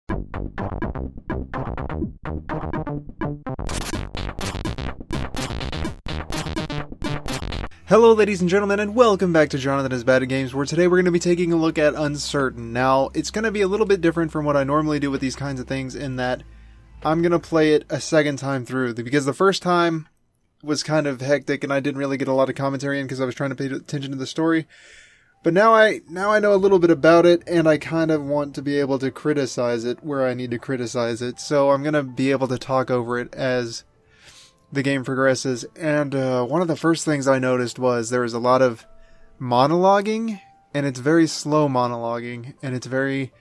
Hello ladies and gentlemen, and welcome back to Jonathan is Bad at Games, where today we're going to be taking a look at Uncertain. Now, it's going to be a little bit different from what I normally do with these kinds of things in that I'm going to play it a second time through, because the first time was kind of hectic and I didn't really get a lot of commentary in because I was trying to pay attention to the story. But now I know a little bit about it, and I kind of want to be able to criticize it where I need to criticize it, so I'm going to be able to talk over it as the game progresses. And one of the first things I noticed was there was a lot of monologuing, and it's very slow monologuing, and it's very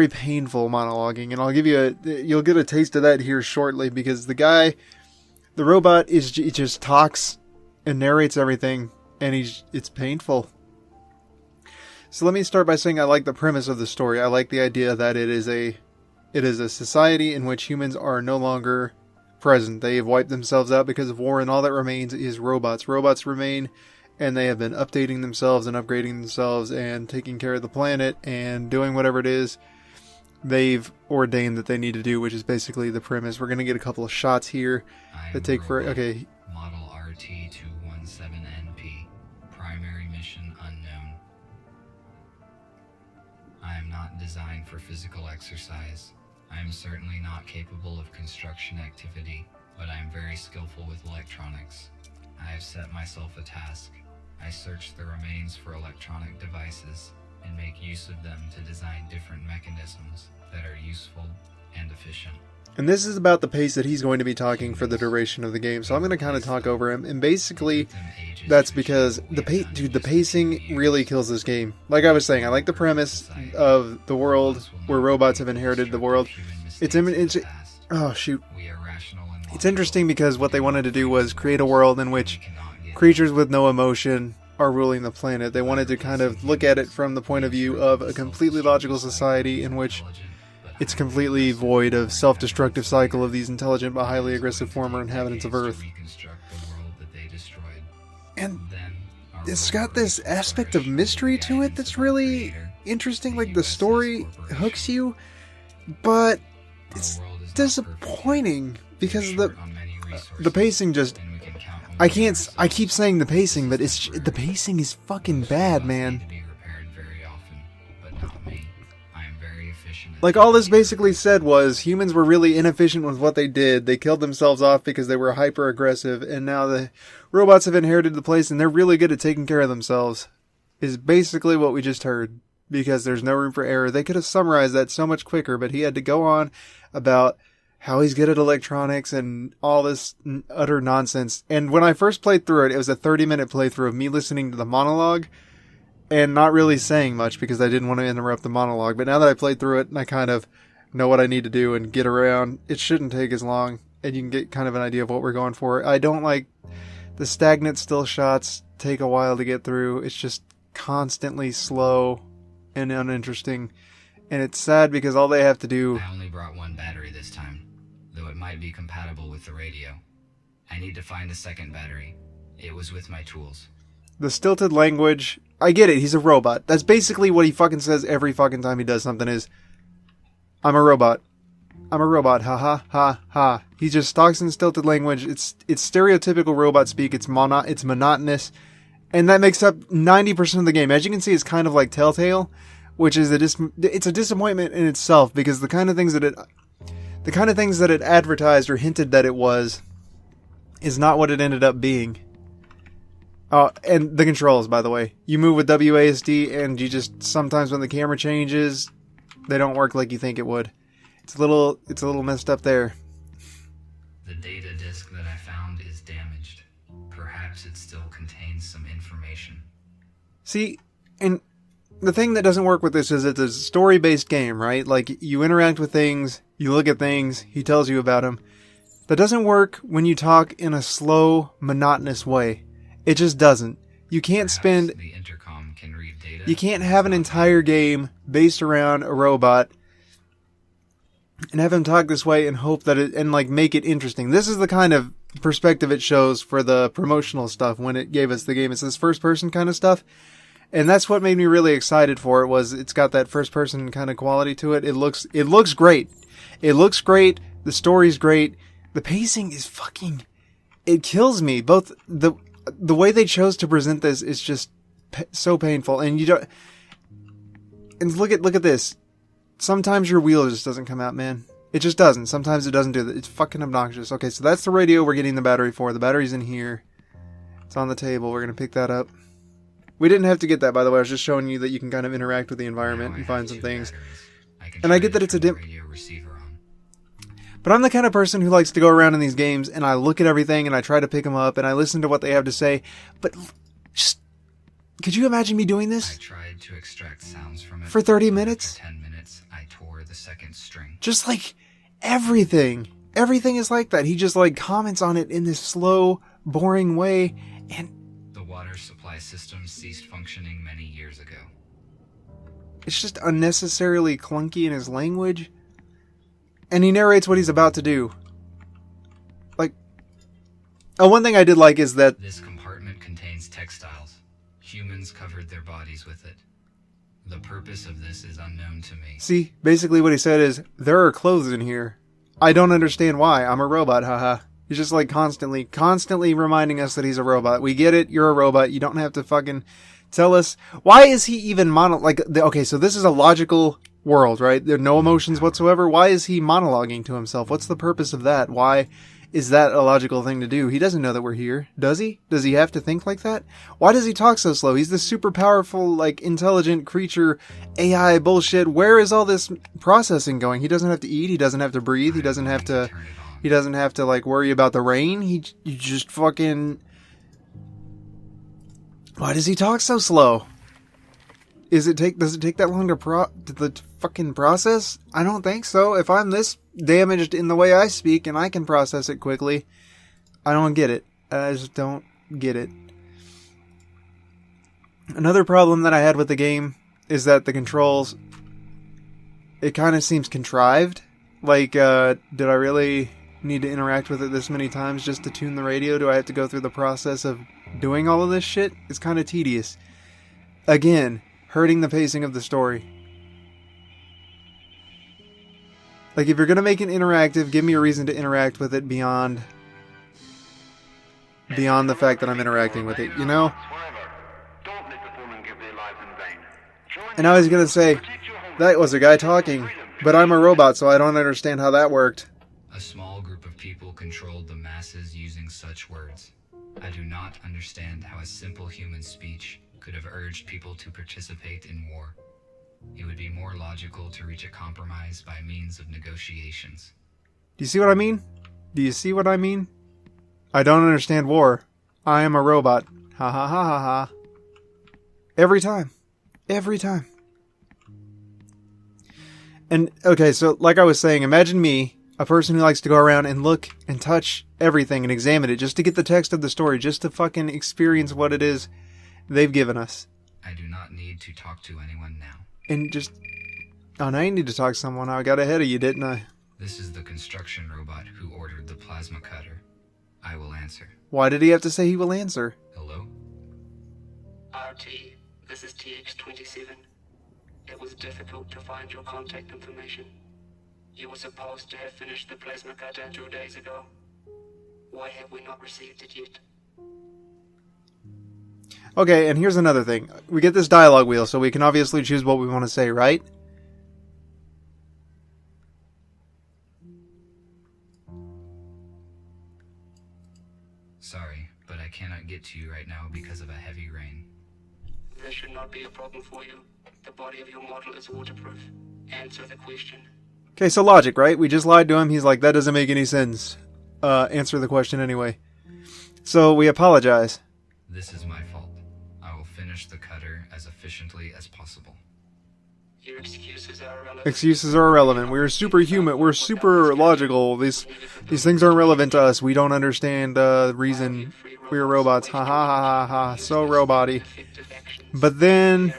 painful monologuing, and you'll get a taste of that here shortly, because the robot he just talks and narrates everything, and it's painful. So let me start by saying I like the premise of the story. I like the idea that it is a society in which humans are no longer present. They have wiped themselves out because of war, and all that remains is robots. Robots remain, and they have been updating themselves and upgrading themselves and taking care of the planet and doing whatever it is they've ordained that they need to do, which is basically the premise. We're going to get a couple of shots here that take for... Okay. Model RT-217NP. Primary mission unknown. I am not designed for physical exercise. I am certainly not capable of construction activity, but I am very skillful with electronics. I have set myself a task. I search the remains for electronic devices and make use of them to design different mechanisms that are useful and efficient. And this is about the pace that he's going to be talking for the duration of the game, so I'm going to kind of talk over him. And basically, that's because the pacing really kills this game. Like I was saying, I like the premise of the world where robots have inherited the world. It's interesting because what they wanted to do was create a world in which creatures with no emotion are ruling the planet. They wanted to kind of look at it from the point of view of a completely logical society in which it's completely void of self-destructive cycle of these intelligent but highly aggressive former inhabitants of Earth. And it's got this aspect of mystery to it that's really interesting. Like, the story hooks you, but it's disappointing because the pacing just... I keep saying the pacing, but the pacing is fucking bad, man. Like, all this basically said was humans were really inefficient with what they did. They killed themselves off because they were hyper aggressive, and now the robots have inherited the place and they're really good at taking care of themselves. Is basically what we just heard, because there's no room for error. They could have summarized that so much quicker, but he had to go on about how he's good at electronics and all this utter nonsense. And when I first played through it, it was a 30-minute playthrough of me listening to the monologue and not really saying much because I didn't want to interrupt the monologue. But now that I played through it and I kind of know what I need to do and get around, it shouldn't take as long, and you can get kind of an idea of what we're going for. I don't like the stagnant still shots, take a while to get through. It's just constantly slow and uninteresting. And it's sad because all they have to do... I only brought one battery this time, though it might be compatible with the radio. I need to find a second battery. It was with my tools. The stilted language... I get it, he's a robot. That's basically what he fucking says every fucking time he does something is, I'm a robot. I'm a robot, ha ha ha ha. He just talks in stilted language. It's stereotypical robot speak. It's monotonous. And that makes up 90% of the game. As you can see, it's kind of like Telltale, which is it's a disappointment in itself, because the kind of things that it advertised or hinted that it was is not what it ended up being. And the controls, by the way. You move with WASD, and you just, sometimes when the camera changes, they don't work like you think it would. It's a little messed up there. The data disk that I found is damaged. Perhaps it still contains some information. See, and the thing that doesn't work with this is it's a story-based game, right? Like, you interact with things, you look at things, he tells you about them. That doesn't work when you talk in a slow, monotonous way. It just doesn't. You can't spend... The intercom can read data. You can't have an entire game based around a robot and have him talk this way and hope that make it interesting. This is the kind of perspective it shows for the promotional stuff when it gave us the game. It's this first person kind of stuff. And that's what made me really excited for it, was it's got that first person kind of quality to it. It looks great. It looks great. The story's great. The pacing is fucking, it kills me. Both the way they chose to present this is just so painful. And you don't, and look at this. Sometimes your wheel just doesn't come out, man. It just doesn't. Sometimes it doesn't do that. It's fucking obnoxious. Okay, so that's the radio we're getting the battery for. The battery's in here. It's on the table. We're going to pick that up. We didn't have to get that, by the way. I was just showing you that you can kind of interact with the environment and find some things. And I get that it's a radio receiver on. But I'm the kind of person who likes to go around in these games and I look at everything and I try to pick them up and I listen to what they have to say. But just, could you imagine me doing this? I tried to extract sounds from it for 30 minutes? For 10 minutes, I tore the second string. Just like everything. Everything is like that. He just like comments on it in this slow, boring way. And the water supply system ceased functioning many years ago. It's just unnecessarily clunky in his language. And he narrates what he's about to do. Like, one thing I did like is that this compartment contains textiles. Humans covered their bodies with it. The purpose of this is unknown to me. See, basically what he said is, there are clothes in here. I don't understand why. I'm a robot, haha. He's just like constantly reminding us that he's a robot. We get it, you're a robot. You don't have to fucking tell us. Why is he even okay, so this is a logical world, right? There are no emotions whatsoever. Why is he monologuing to himself? What's the purpose of that? Why is that a logical thing to do? He doesn't know that we're here, does he? Does he have to think like that? Why does he talk so slow? He's this super powerful, like, intelligent creature, AI bullshit. Where is all this processing going? He doesn't have to eat. He doesn't have to breathe. He doesn't have to, like, worry about the rain. You just fucking... Why does he talk so slow? Does it take that long to fucking process? I don't think so. If I'm this damaged in the way I speak and I can process it quickly, I don't get it. I just don't get it. Another problem that I had with the game is that the controls, it kind of seems contrived. Like, did I really need to interact with it this many times just to tune the radio? Do I have to go through the process of doing all of this shit? It's kind of tedious. Again, hurting the pacing of the story. Like, if you're going to make it interactive, give me a reason to interact with it beyond the fact that I'm interacting with it, you know? And I was going to say, that was a guy talking, but I'm a robot, so I don't understand how that worked. A small group of people controlled the masses using such words. I do not understand how a simple human speech could have urged people to participate in war. It would be more logical to reach a compromise by means of negotiations. Do you see what I mean? Do you see what I mean? I don't understand war. I am a robot. Ha ha ha ha ha. Every time. Every time. And, okay, so like I was saying, imagine me, a person who likes to go around and look and touch everything and examine it just to get the text of the story, just to fucking experience what it is they've given us. I do not need to talk to anyone now. And just... Oh, now you need to talk to someone. I got ahead of you, didn't I? This is the construction robot who ordered the plasma cutter. I will answer. Why did he have to say he will answer? Hello? RT, this is TX-27. It was difficult to find your contact information. You were supposed to have finished the plasma cutter 2 days ago. Why have we not received it yet? Okay, and here's another thing. We get this dialogue wheel, so we can obviously choose what we want to say, right? Sorry, but I cannot get to you right now because of a heavy rain. This should not be a problem for you. The body of your model is waterproof. Answer the question. Okay, so logic, right? We just lied to him. He's like, that doesn't make any sense. Answer the question anyway. So we apologize. This is my fault. I will finish the cutter as efficiently as possible. Your excuses are irrelevant. Excuses are irrelevant. We're superhuman. We're super logical. These things aren't relevant to us. We don't understand reason. We're robots. Ha ha ha ha ha. So robot-y. But then...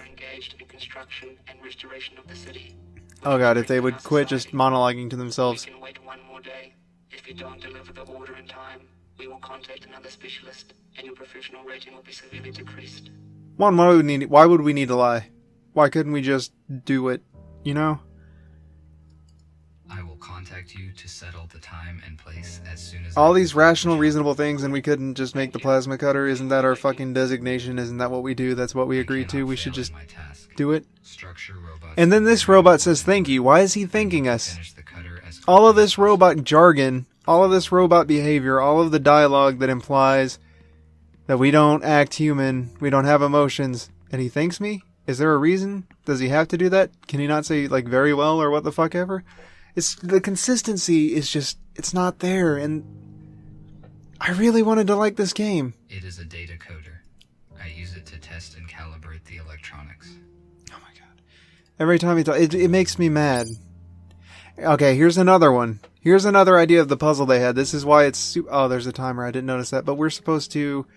Oh god, if they would quit just monologuing to themselves. We can wait one more day. If you don't deliver the order in time, we will contact another specialist, and your professional rating will be severely decreased. One, why would we need to lie? Why couldn't we just do it, you know? I will contact you to settle the time and place as soon as All I these complete the rational, job. reasonable things, and we couldn't just make the plasma cutter? Isn't that our fucking designation? Isn't that what we do? That's what we I agreed to? cannot We should fail just in my task. do it? Structure robots And then this very robot says quickly. thank you. Why is he thanking us? Finish the cutter as All of quickly this as possible. robot jargon, all of this robot behavior, all of the dialogue that implies that we don't act human, we don't have emotions, and he thanks me? Is there a reason? Does he have to do that? Can he not say, like, very well or what the fuck ever? It's the consistency is just, it's not there, and I really wanted to like this game. It is a data coder. I use it to test and calibrate the electronics. Oh my god. Every time he talks, it makes me mad. Okay, here's another one. Here's another idea of the puzzle they had. This is why it's... Oh, there's a timer. I didn't notice that. But we're supposed to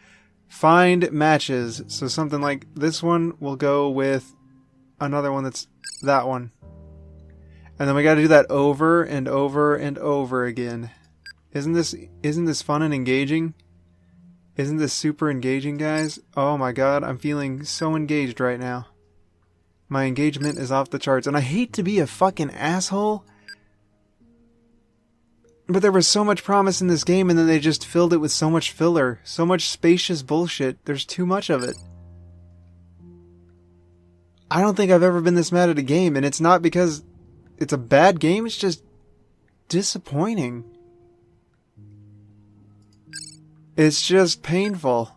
find matches. So something like this one will go with another one that's that one. And then we got to do that over and over and over again. Isn't this fun and engaging? Isn't this super engaging, guys? Oh my god, I'm feeling so engaged right now. My engagement is off the charts. And I hate to be a fucking asshole, but there was so much promise in this game, and then they just filled it with so much filler. So much spacious bullshit. There's too much of it. I don't think I've ever been this mad at a game, and it's not because it's a bad game, it's just disappointing. It's just painful.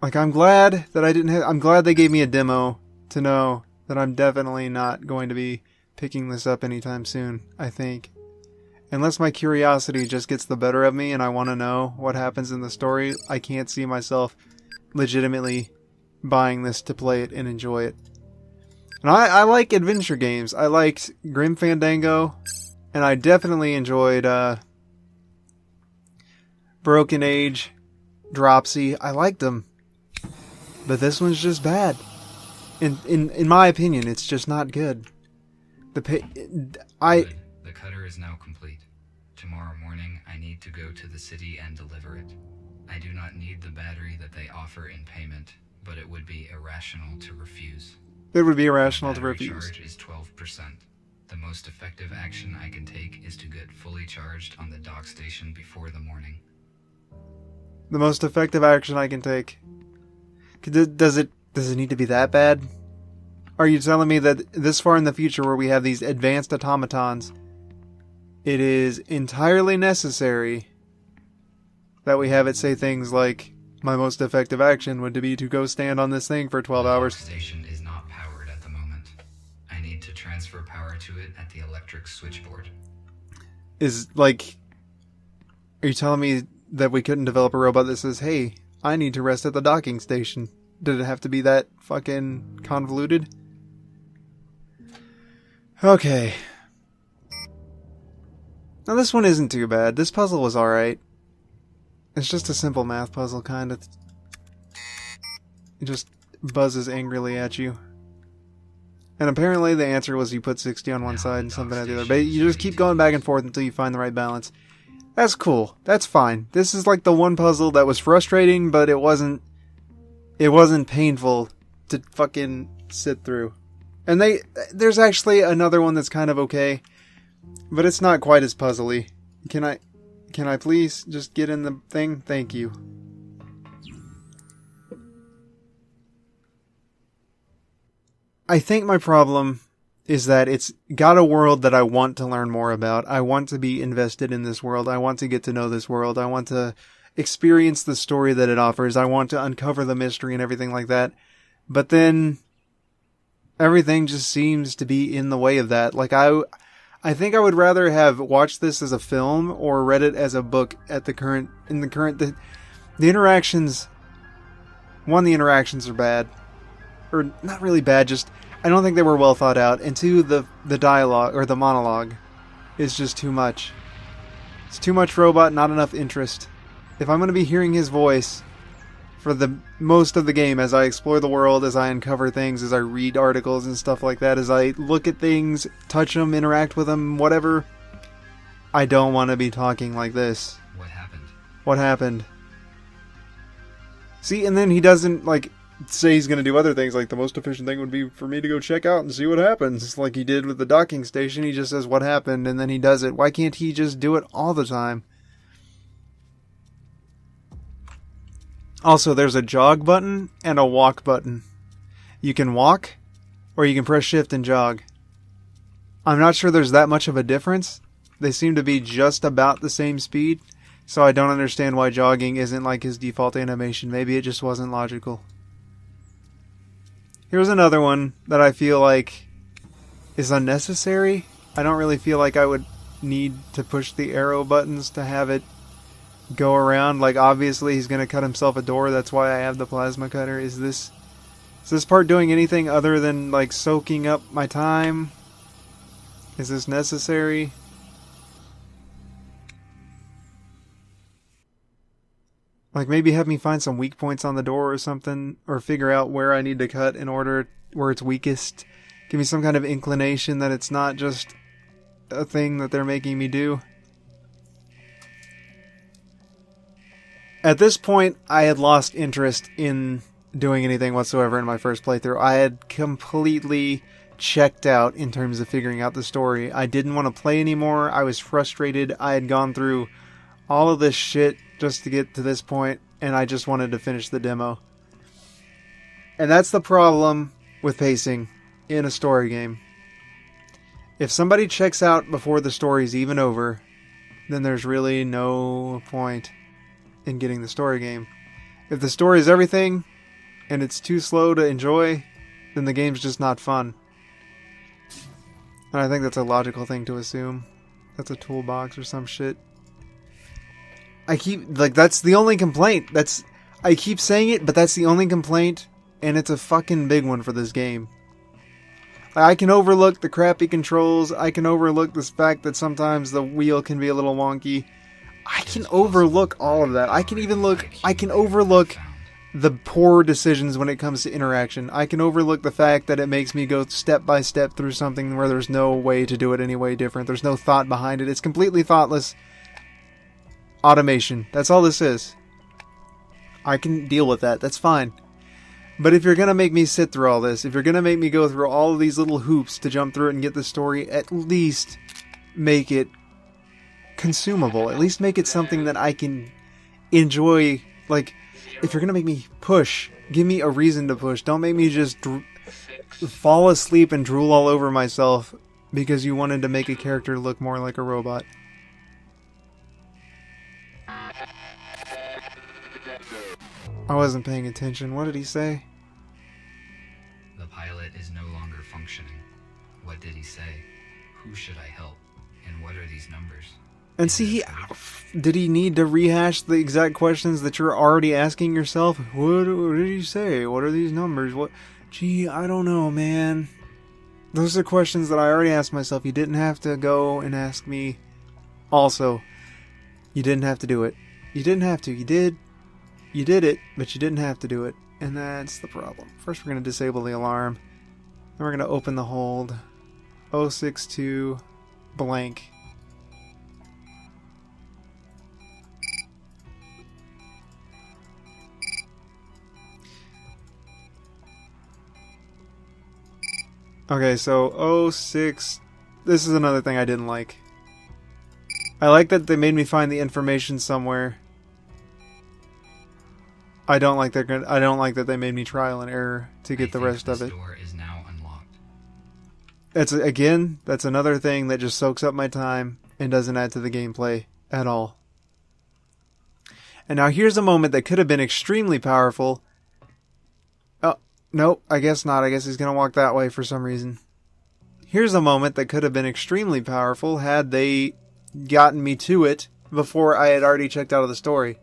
Like, I'm glad that I'm glad they gave me a demo to know that I'm definitely not going to be picking this up anytime soon, I think. Unless my curiosity just gets the better of me and I want to know what happens in the story, I can't see myself legitimately buying this to play it and enjoy it. And I like adventure games. I liked Grim Fandango, and I definitely enjoyed Broken Age, Dropsy. I liked them. But this one's just bad. In my opinion, it's just not good. Good. The cutter is now complete. Tomorrow morning, I need to go to the city and deliver it. I do not need the battery that they offer in payment, but it would be irrational to refuse. It would be irrational to Battery refuse. charge is 12%. The most effective action I can take is to get fully charged on the dock station before the morning. The most effective action I can take. Does it need to be that bad? Are you telling me that this far in the future, where we have these advanced automatons, it is entirely necessary that we have it say things like, my most effective action would be to go stand on this thing for 12 The dock hours? station is not powered at the moment. I need to transfer power to it at the electric switchboard. Are you telling me that we couldn't develop a robot that says, hey, I need to rest at the docking station? Did it have to be that fucking convoluted? Okay. Now this one isn't too bad. This puzzle was alright. It's just a simple math puzzle, kind of. It just buzzes angrily at you. And apparently the answer was you put 60 on one Now side the and something dock at the other. station But is you just ready keep to going back leave. and forth until you find the right balance. That's cool. That's fine. This is like the one puzzle that was frustrating, but it wasn't painful to fucking sit through. And there's actually another one that's kind of okay, but it's not quite as puzzly. Can I please just get in the thing? Thank you. I think my problem is that it's got a world that I want to learn more about. I want to be invested in this world. I want to get to know this world. I want to experience the story that it offers. I want to uncover the mystery and everything like that. But then everything just seems to be in the way of that. Like I think I would rather have watched this as a film or read it as a book at the interactions. One, the interactions are bad. Or not really bad, just I don't think they were well thought out. And two, the dialogue or the monologue is just too much. It's too much robot, not enough interest. If I'm going to be hearing his voice for the most of the game, as I explore the world, as I uncover things, as I read articles and stuff like that, as I look at things, touch them, interact with them, whatever, I don't want to be talking like this. What happened? What happened? See, and then he doesn't, like, say he's going to do other things. Like, the most efficient thing would be for me to go check out and see what happens. Like he did with the docking station. He just says what happened, and then he does it. Why can't he just do it all the time? Also, there's a jog button and a walk button. You can walk, or you can press shift and jog. I'm not sure there's that much of a difference. They seem to be just about the same speed, so I don't understand why jogging isn't like his default animation. Maybe it just wasn't logical. Here's another one that I feel like is unnecessary. I don't really feel like I would need to push the arrow buttons to have it go around. Like, obviously he's going to cut himself a door. That's why I have the plasma cutter. Is this part doing anything other than, like, soaking up my time? Is this necessary? Like, maybe have me find some weak points on the door or something, or figure out where I need to cut in order where it's weakest. Give me some kind of inclination that it's not just a thing that they're making me do. At this point, I had lost interest in doing anything whatsoever in my first playthrough. I had completely checked out in terms of figuring out the story. I didn't want to play anymore. I was frustrated. I had gone through all of this shit just to get to this point, and I just wanted to finish the demo. And that's the problem with pacing in a story game. If somebody checks out before the story's even over, then there's really no point in getting the story game. If the story is everything, and it's too slow to enjoy, then the game's just not fun. And I think that's a logical thing to assume. That's a toolbox or some shit. That's the only complaint. I keep saying it, but that's the only complaint, and it's a fucking big one for this game. I can overlook the crappy controls. I can overlook the fact that sometimes the wheel can be a little wonky. I can overlook all of that. I can overlook the poor decisions when it comes to interaction. I can overlook the fact that it makes me go step by step through something where there's no way to do it any way different. There's no thought behind it. It's completely thoughtless automation. That's all this is. I can deal with that. That's fine. But if you're going to make me sit through all this, if you're going to make me go through all of these little hoops to jump through it and get the story, at least make it consumable. At least make it something that I can enjoy. Like, if you're going to make me push, give me a reason to push. Don't make me just fall asleep and drool all over myself because you wanted to make a character look more like a robot. I wasn't paying attention. What did he say? The pilot is no longer functioning. What did he say? Who should I help? And what are these numbers? And see, did he need to rehash the exact questions that you're already asking yourself? What did he say? What are these numbers? What? Gee, I don't know, man. Those are questions that I already asked myself. You didn't have to go and ask me. Also, you didn't have to do it. You didn't have to. You did. You did it, but you didn't have to do it. And that's the problem. First, we're going to disable the alarm. Then we're going to open the hold. 062 blank. Okay, so 06. This is another thing I didn't like. I like that they made me find the information somewhere. I don't like that they made me trial and error to get the rest of it. Door is now unlocked. That's another thing that just soaks up my time and doesn't add to the gameplay at all. And now here's a moment that could have been extremely powerful. Oh, nope, I guess not. I guess he's going to walk that way for some reason. Here's a moment that could have been extremely powerful had they gotten me to it before I had already checked out of the story.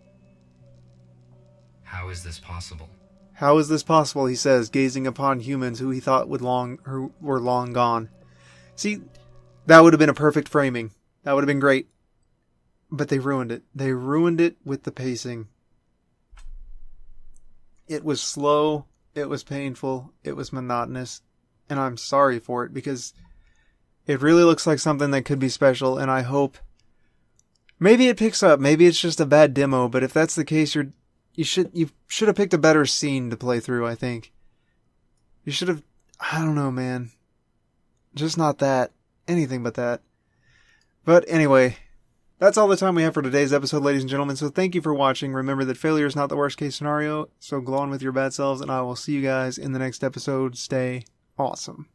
How is this possible? How is this possible, he says, gazing upon humans who he thought were long gone. See, that would have been a perfect framing. That would have been great. But they ruined it. They ruined it with the pacing. It was slow, it was painful, it was monotonous, and I'm sorry for it because it really looks like something that could be special, and I hope maybe it picks up, maybe it's just a bad demo, but if that's the case, you should have picked a better scene to play through, I think. You should have, I don't know, man. Just not that. Anything but that. But anyway, that's all the time we have for today's episode, ladies and gentlemen. So thank you for watching. Remember that failure is not the worst case scenario. So go on with your bad selves, and I will see you guys in the next episode. Stay awesome.